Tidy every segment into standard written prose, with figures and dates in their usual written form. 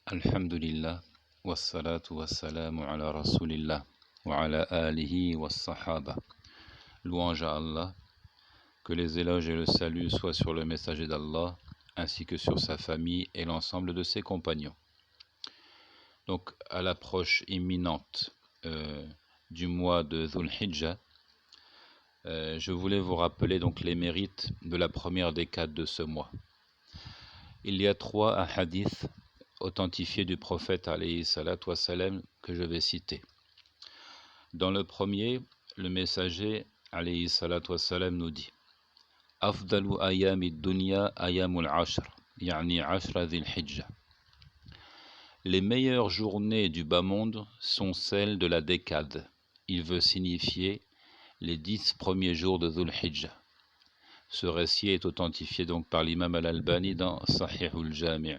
Alhamdulillah, wassalatu wassalamu ala rasulillah, wa ala alihi wa sahaba. Louange à Allah, que les éloges et le salut soient sur le messager d'Allah, ainsi que sur sa famille et l'ensemble de ses compagnons. Donc, à l'approche imminente du mois de Dhul Hijjah, je voulais vous rappeler donc les mérites de la première décade de ce mois. Il y a 3 hadiths authentifié du prophète alayhi salatu wassalam que je vais citer. Dans le premier, le messager alayhi salatu wassalam nous dit Afdalu ayami dunya ayamul ashr, yani ashra dhil hijjah. Les meilleures journées du bas monde sont celles de la décade. Il veut signifier les 10 premiers jours de Dhul Hijjah. Ce récit est authentifié donc par l'imam al-Albani dans Sahih al-Jami'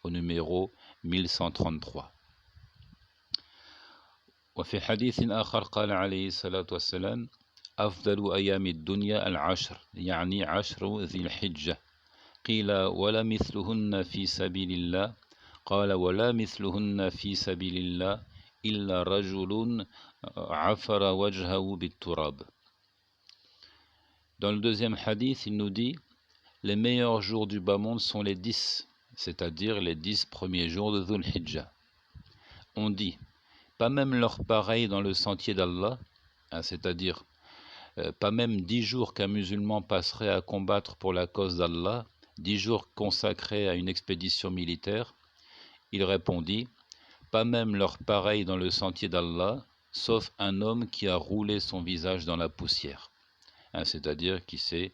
au numéro 1133. وفي حديث آخر قال عليه الصلاة والسلام أفضل أيام الدنيا العشر يعني عشر ذي الحجة قيل ولا مثلهن في سبيل الله قال ولا مثلهن في سبيل الله إلا رجل عفر وجهه بالتراب. Dans le deuxième hadith, il nous dit les meilleurs jours du bas monde sont les 10, c'est-à-dire les 10 premiers jours de Dhul Hijjah. On dit, pas même leur pareil dans le sentier d'Allah, c'est-à-dire pas même 10 jours qu'un musulman passerait à combattre pour la cause d'Allah, 10 jours consacrés à une expédition militaire. Il répondit, pas même leur pareil dans le sentier d'Allah, sauf un homme qui a roulé son visage dans la poussière, c'est-à-dire qui s'est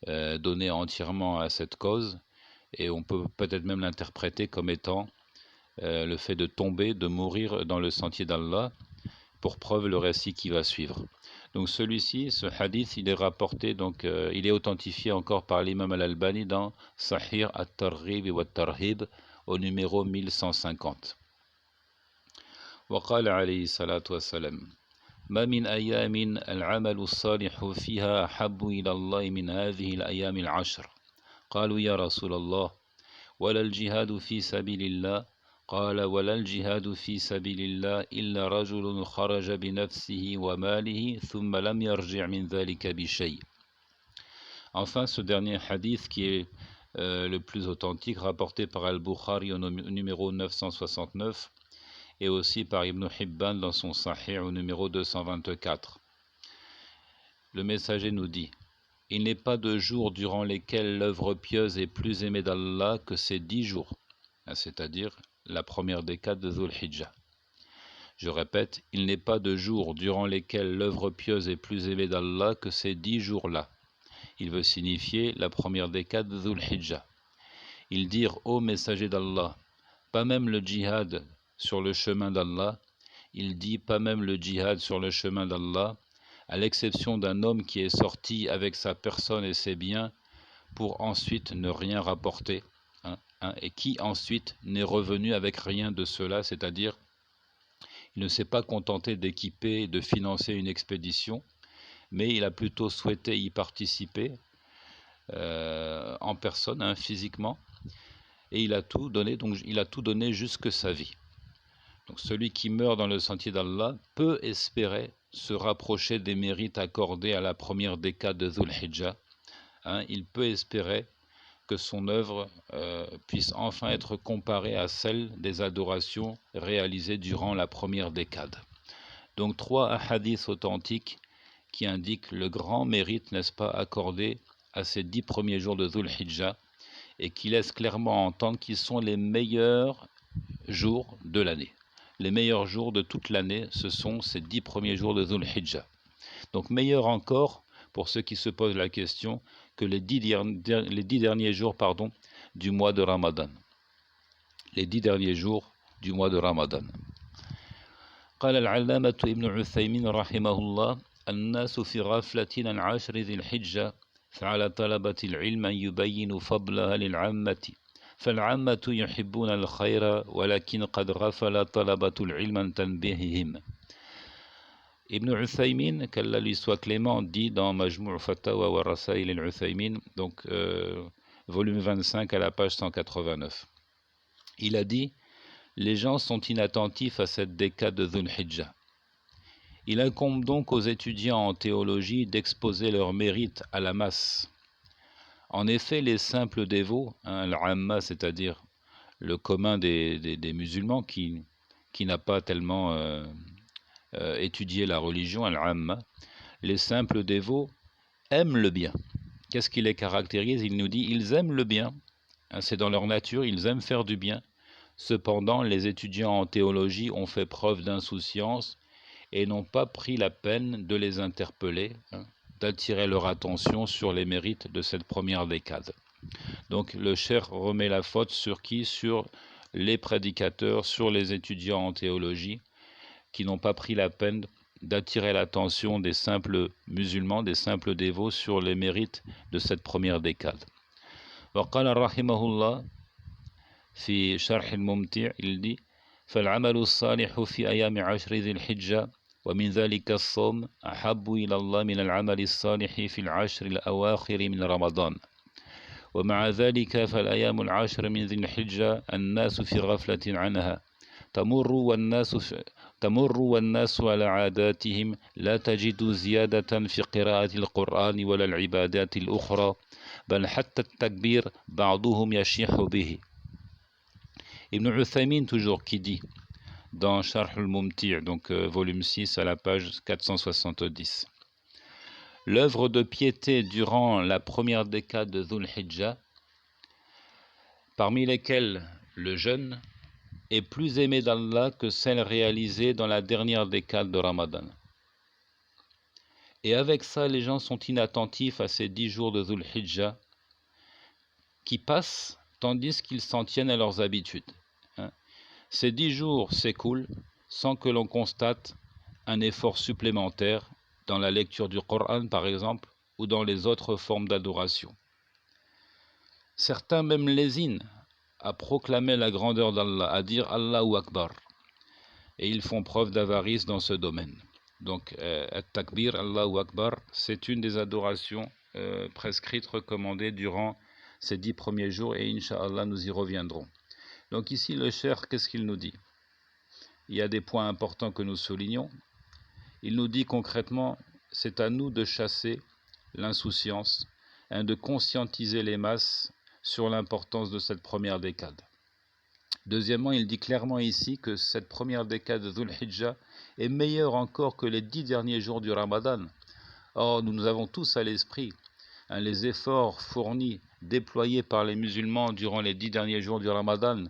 donné entièrement à cette cause. Et on peut peut-être même l'interpréter comme étant le fait de tomber, de mourir dans le sentier d'Allah, pour preuve le récit qui va suivre. Donc celui-ci, ce hadith, il est rapporté, donc il est authentifié encore par l'imam al-Albani dans Sahih at-Targhib wa at-Tarhib au numéro 1150. وقال عليه الصلاة والسلام ما من أيام العمل الصالح فيها أحب إلى الله من هذه الأيام العشر قالوا يا رسول الله ولا الجهاد في سبيل الله قال ولا الجهاد في سبيل الله إلا رجل خرج بنفسه وماله ثم لم يرجع من ذلك بشيء. Enfin, ce dernier hadith qui est le plus authentique, rapporté par Al-Bukhari au numéro 969 et aussi par Ibn Hibban dans son Sahih au numéro 224. Le messager nous dit il n'est pas de jours durant lesquels l'œuvre pieuse est plus aimée d'Allah que ces 10 jours, c'est-à-dire la première décade de Dhul Hijjah. Je répète, il n'est pas de jours durant lesquels l'œuvre pieuse est plus aimée d'Allah que ces 10 jours-là. Il veut signifier la première décade de Dhul Hijjah. Ils dirent, ô messager d'Allah, pas même le djihad sur le chemin d'Allah, il dit pas même le djihad sur le chemin d'Allah, à l'exception d'un homme qui est sorti avec sa personne et ses biens pour ensuite ne rien rapporter, et qui ensuite n'est revenu avec rien de cela, c'est-à-dire il ne s'est pas contenté d'équiper et de financer une expédition, mais il a plutôt souhaité y participer en personne, physiquement, et il a tout donné, donc il a tout donné jusque sa vie. Donc celui qui meurt dans le sentier d'Allah peut espérer se rapprocher des mérites accordés à la première décade de Dhul Hijjah. Il peut espérer que son œuvre puisse enfin être comparée à celle des adorations réalisées durant la première décade. Donc 3 hadiths authentiques qui indiquent le grand mérite, n'est-ce pas, accordé à ces 10 premiers jours de Dhul Hijjah et qui laissent clairement entendre qu'ils sont les meilleurs jours de l'année. Les meilleurs jours de toute l'année, ce sont ces 10 premiers jours de Dhul Hijjah. Donc meilleur encore, pour ceux qui se posent la question, que les 10 derniers jours du mois de Ramadan. Les 10 derniers jours du mois de Ramadan. قال العلامة ابن عثيمين رحمه الله الناس في غفلة عن عشر ذي الحجة فعلى طلبة العلم أن يبين فضلها للعامة فالعامة يحبون الخير ولكن قد غفل طلبة العلم عن تنبيههم. Ibn Uthaymin, qu'Allah lui soit clément, dit dans Majmou' Fatawa wa Rasail al-Uthaymin, donc volume 25 à la page 189. Il a dit Les gens sont inattentifs à cette décade de Dhul Hijjah. Il incombe donc aux étudiants en théologie d'exposer leurs mérites à la masse. En effet, les simples dévots, l'amma, c'est-à-dire le commun des musulmans qui n'a pas tellement étudié la religion, l'amma, les simples dévots aiment le bien. Qu'est-ce qui les caractérise? Il nous dit, ils aiment le bien. C'est dans leur nature, ils aiment faire du bien. Cependant, les étudiants en théologie ont fait preuve d'insouciance et n'ont pas pris la peine de les interpeller, d'attirer leur attention sur les mérites de cette première décade. Donc le cheikh remet la faute sur qui? Sur les prédicateurs, sur les étudiants en théologie, qui n'ont pas pris la peine d'attirer l'attention des simples musulmans, des simples dévots sur les mérites de cette première décade. وقال رحمه الله في شرح الممتع il dit فالعمل الصالح في أيام عشر ذي الحجة ومن ذلك الصوم أحب إلى الله من العمل الصالح في العشر الأواخر من رمضان ومع ذلك فالأيام العشر من ذي الحجة الناس في غفلة عنها تمر والناس على عاداتهم لا تجد زيادة في قراءة القرآن ولا العبادات الأخرى بل حتى التكبير بعضهم يشيح به. Ibn Uthaymin toujours qui dit dans Sharh al-Mumti', donc volume 6 à la page 470, l'œuvre de piété durant la première décade de Dhul Hijjah, parmi lesquelles le jeûne, est plus aimée d'Allah que celle réalisée dans la dernière décade de Ramadan. Et avec ça, les gens sont inattentifs à ces 10 jours de Dhul Hijjah qui passent tandis qu'ils s'en tiennent à leurs habitudes. Ces 10 jours s'écoulent sans que l'on constate un effort supplémentaire dans la lecture du Coran, par exemple, ou dans les autres formes d'adoration. Certains même lésinent à proclamer la grandeur d'Allah, à dire Allahu Akbar, et ils font preuve d'avarice dans ce domaine. Donc, At-Takbir, Allahu Akbar, c'est une des adorations prescrites, recommandées durant ces 10 premiers jours, et Inch'Allah, nous y reviendrons. Donc ici, le cheikh, qu'est-ce qu'il nous dit? Il y a des points importants que nous soulignons. Il nous dit concrètement, c'est à nous de chasser l'insouciance, de conscientiser les masses sur l'importance de cette première décade. Deuxièmement, il dit clairement ici que cette première décade de Dhul Hijjah est meilleure encore que les 10 derniers jours du Ramadan. Or, nous avons tous à l'esprit les efforts fournis, déployés par les musulmans durant les 10 derniers jours du Ramadan.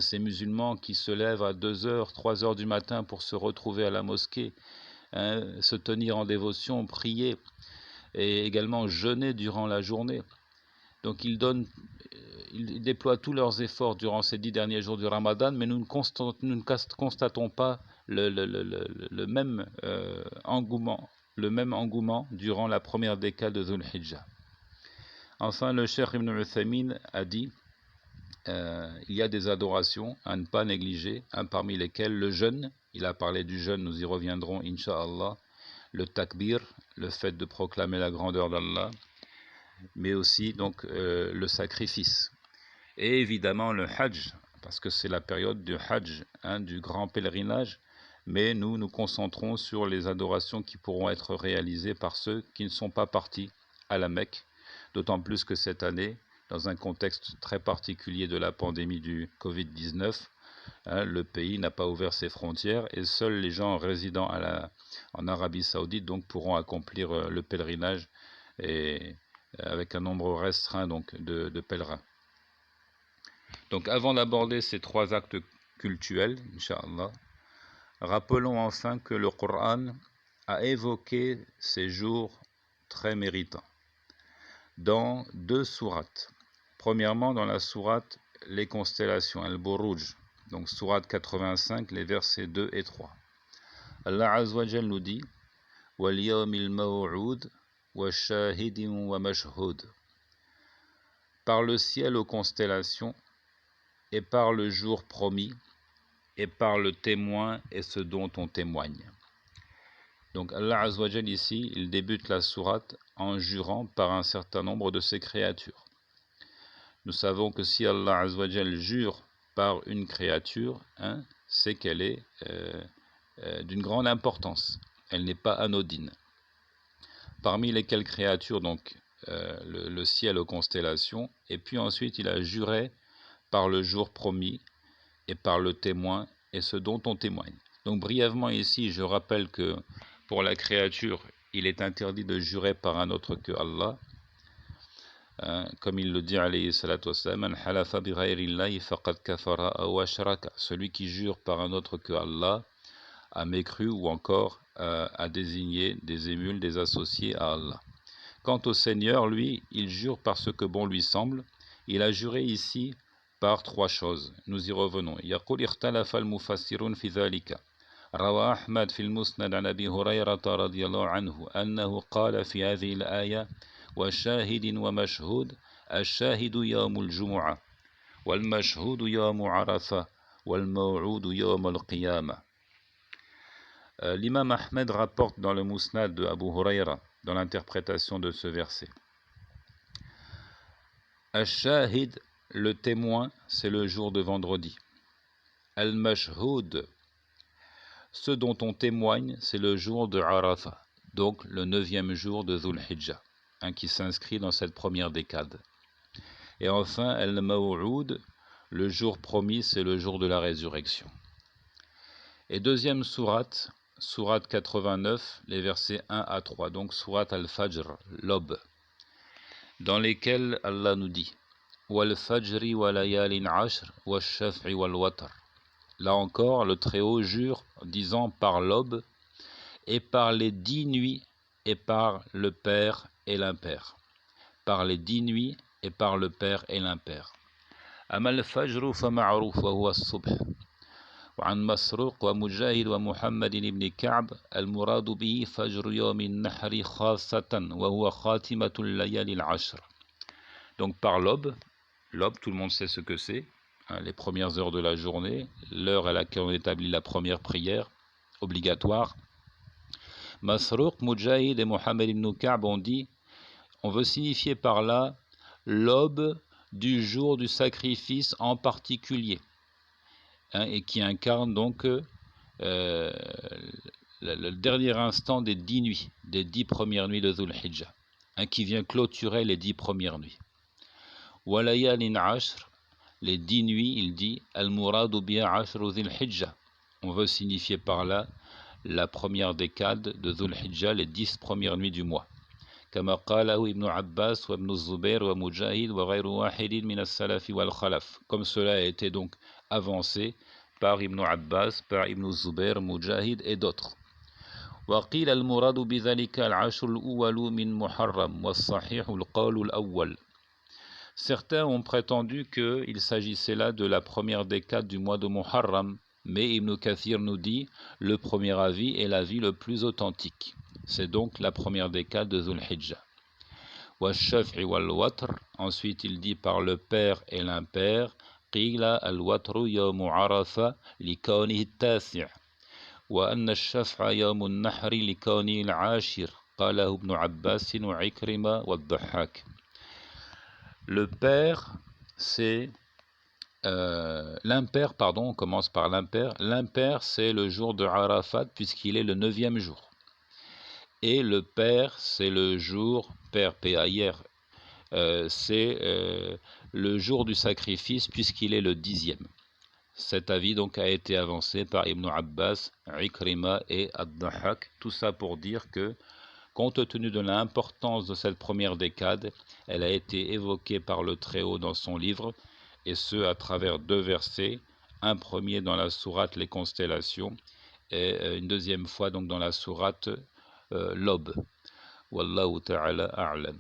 Ces musulmans qui se lèvent à 2h, 3h du matin pour se retrouver à la mosquée, se tenir en dévotion, prier, et également jeûner durant la journée. Donc ils déploient tous leurs efforts durant ces 10 derniers jours du Ramadan, mais nous ne constatons pas le même engouement durant la première décade de Dhul Hijjah. Enfin, le cheikh Ibn Uthaymin a dit il y a des adorations à ne pas négliger, parmi lesquelles le jeûne. Il a parlé du jeûne, nous y reviendrons, Inch'Allah. Le takbir, le fait de proclamer la grandeur d'Allah, mais aussi donc le sacrifice. Et évidemment le hajj, parce que c'est la période du hajj, du grand pèlerinage, mais nous nous concentrons sur les adorations qui pourront être réalisées par ceux qui ne sont pas partis à la Mecque, d'autant plus que cette année, dans un contexte très particulier de la pandémie du Covid-19, le pays n'a pas ouvert ses frontières et seuls les gens résidant en Arabie Saoudite donc pourront accomplir le pèlerinage et avec un nombre restreint donc de pèlerins. Donc avant d'aborder ces 3 actes cultuels, Inch'Allah, rappelons enfin que le Coran a évoqué ces jours très méritants dans 2 sourates. Premièrement, dans la sourate Les constellations, Al-Buruj, donc sourate 85, les versets 2 et 3. Allah Azza wa Jal nous dit Wal yawmil maw'ud wa shahidin wa mashhud. Par le ciel aux constellations, et par le jour promis, et par le témoin et ce dont on témoigne. Donc Allah Azza wa Jal ici, il débute la sourate en jurant par un certain nombre de ses créatures. Nous savons que si Allah Azza wa Jal jure par une créature, hein, c'est qu'elle est d'une grande importance. Elle n'est pas anodine. Parmi lesquelles créatures, donc, le ciel aux constellations, et puis ensuite il a juré par le jour promis et par le témoin et ce dont on témoigne. Donc brièvement ici, je rappelle que pour la créature, il est interdit de jurer par un autre que Allah. Comme il le dit, alayhi salatu wassalam, Man halafa bi ghayrillahi faqad kafara aw ashraka. Celui qui jure par un autre que Allah a mécru ou encore a désigné des émules, des associés à Allah. Quant au Seigneur, lui, il jure par ce que bon lui semble. Il a juré ici par trois choses. Nous y revenons. Yaqul ikhtalafa al-mufassirun fi dhalika. روى أحمد في المسند عن أبي هريرة رضي الله عنه أنه قال في هذه الآية وشاهد ومشهود الشاهد يوم الجمعة والمشهود يوم عرفة والموعود يوم القيامة. L'imam Ahmed rapporte dans le Musnad de Abu Hurayra, dans l'interprétation de ce verset. Al-Shahid, le témoin, c'est le jour de vendredi. Al-Mashhoud, ce dont on témoigne, c'est le jour de Arafah, donc le 9e jour de Dhul Hijjah, qui s'inscrit dans cette première décade. Et enfin, Al-Maw'oud, le jour promis, c'est le jour de la résurrection. Et deuxième sourate, sourate 89, les versets 1 à 3, donc sourate Al-Fajr, l'aube, dans lesquels Allah nous dit Wal-Fajri wa layalin ashr wa shaf'i wal watr. Là encore, le Très-Haut jure, disant par l'aube, et par les 10 nuits, et par le Père et l'Impair. Par les 10 nuits, et par le Père et l'Impair. Amal fajru fa ma'ruf wa huwa as-subh. وعن مسروق ومجاهد ومحمد بن كعب المراد به فجر يوم النحر خاصة وهو خاتمة الليالي العشر. Donc par l'aube, tout le monde sait ce que c'est, les premières heures de la journée, l'heure à laquelle on établit la première prière obligatoire. Masruq, Mujahid et Mohammed ibn Ka'b ont dit, on veut signifier par là l'aube du jour du sacrifice en particulier, et qui incarne donc le dernier instant des 10 nuits, des 10 premières nuits de Dhul Hijjah, qui vient clôturer les 10 premières nuits. Walayalin ashr, les 10 nuits, il dit Al-Muradu biha ashru Dhul Hijjah. On veut signifier par là la première décade de Dhul Hijjah, les 10 premières nuits du mois. كما قاله ابن عباس وابن الزبير ومجاهد وغير واحد من السلف والخلف. Comme cela a été donc avancé par Ibn Abbas, par Ibn Zubair, Mujahid et d'autres. وقيل المراد بذلك العشر الأول من محرم والصحيح القول الأول. Certains ont prétendu qu'il s'agissait là de la première décade du mois de Muharram, mais Ibn Kathir nous dit le premier avis est l'avis le plus authentique. C'est donc la première décade de Dhul Hijjah. Wa shaf'i wal watr, ensuite il dit par le père et l'impair, qila al watru yawmu arafa li kawnihi at-tasi', wa anna ash-shaf'a yawmu an-nahri li kawnihi al-ashir, qalahu Ibn Abbas wa Ikrima wa ad-Dhahhak. Le père, c'est l'impair, pardon, on commence par l'impair. L'impair, c'est le jour de Arafat, puisqu'il est le 9e jour. Et le père, c'est le jour, père P-A-I-R, c'est le jour du sacrifice, puisqu'il est le 10e. Cet avis donc a été avancé par Ibn Abbas, Ikrima et Ad-Dhahhak. Tout ça pour dire que, compte tenu de l'importance de cette première décade, elle a été évoquée par le Très-Haut dans son livre, et ce à travers 2 versets, un premier dans la sourate Les Constellations, et une deuxième fois donc dans la sourate l'aube. Wallahu ta'ala a'lam.